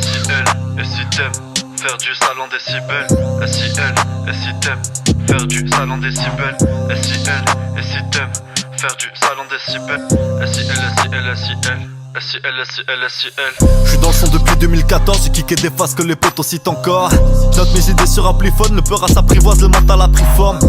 SIL, et si t'aimes faire du salon décibels. SIL, et si t'aimes faire du salon décibels. SIL, et si t'aimes faire du salon décibels. SIL. J'suis dans le son depuis 2014, j'ai kické des faces que les potos citent encore. Note mes idées sur ampliphone, le peur s'apprivoise, le mental a pris forme.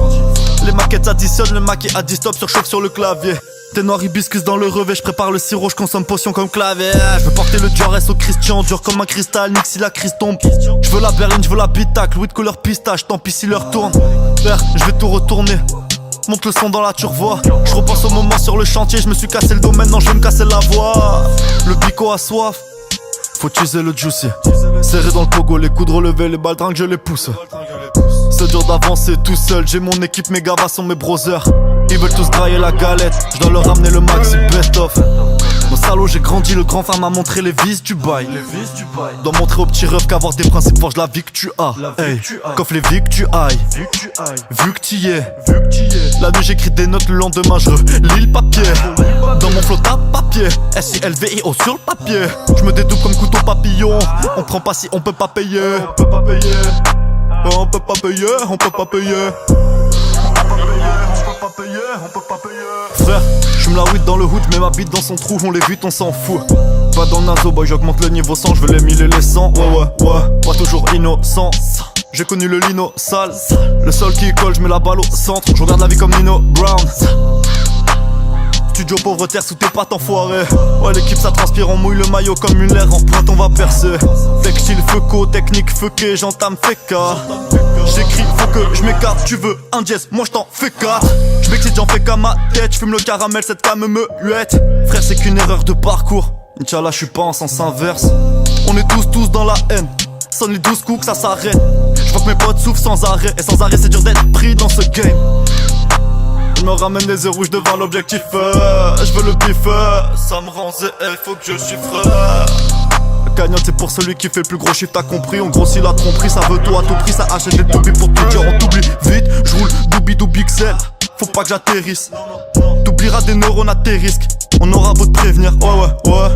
Les maquettes additionnent, le maquis a dit stop, surchauffe sur le clavier. T'es noir hibiscus dans le revêt, j'prépare le sirop, j'consomme potion comme clavier. J'veux porter le Dior S au Christian, dur comme un cristal, nique si la crise tombe. J'veux la berline, j'veux la bitacle, Louis de couleur pistache, tant pis si l'heure tourne. J'vais tout retourner. Monte le son dans la turvoie. Je repense au moment sur le chantier. Je me suis cassé le domaine, non je vais me casser la voix. Le pico a soif, faut teaser le juicy. Serré dans le pogo, les coudes relevés, les balles que je les pousse. C'est dur d'avancer tout seul. J'ai mon équipe, mes gavas sont mes brothers. Ils veulent tous grailler la galette. Je dois leur ramener le maxi best of. Dans salaud j'ai grandi, le grand frère m'a montré les vis du bail. Dois montrer aux petits refs qu'avoir des principes forge la vie que tu as. Hey, coffre les vies que tu ailles. Vu que t'y es. La nuit j'écris des notes, le lendemain je relis le papier. Dans mon flot à papier, SILVIO sur le papier. Je me dédouble comme couteau papillon. On prend pas si on peut pas payer. On peut pas payer. On peut pas payer, on peut pas payer. On peut pas payer. Frère, j'fume la weed dans le hood, mets ma bite dans son trou, on les vite, on s'en fout. Pas dans le naso, boy, j'augmente le niveau 100, j'veux les 1000 et les 100. Ouais, pas toujours innocent. J'ai connu le lino sale. Le sol qui colle, j'mets la balle au centre. J'regarde la vie comme Nino Brown. Studio pauvre terre sous tes pattes enfoiré. Ouais l'équipe ça transpire, on mouille le maillot comme une l'air en pointe on va percer. Textile feuco, technique feuquée, j'entame féca. J'écris, faut que j'm'écarte, tu veux un dièse, moi j't'en fais 4. J'm'excite, j'en fais qu'à ma tête, j'fume le caramel, cette cam me huette. Frère c'est qu'une erreur de parcours, Inch'Allah j'suis pas en sens inverse. On est tous dans la haine, sonne les 12 coups que ça s'arrête. J'vois que mes potes souffrent sans arrêt, et sans arrêt c'est dur d'être pris dans ce game. Je me ramène les œufs rouges devant l'objectif. Je veux le bif, ça me rend ZL, faut que je chiffre. La cagnotte c'est pour celui qui fait le plus gros chiffre, t'as compris. On grossit la tromperie, ça veut tout à tout prix. Ça achète des toupies pour tout dire, on t'oublie vite. J'roule doubi XL, faut pas que j'atterrisse. T'oublieras des neurones à tes risques, on aura beau te prévenir. Ouais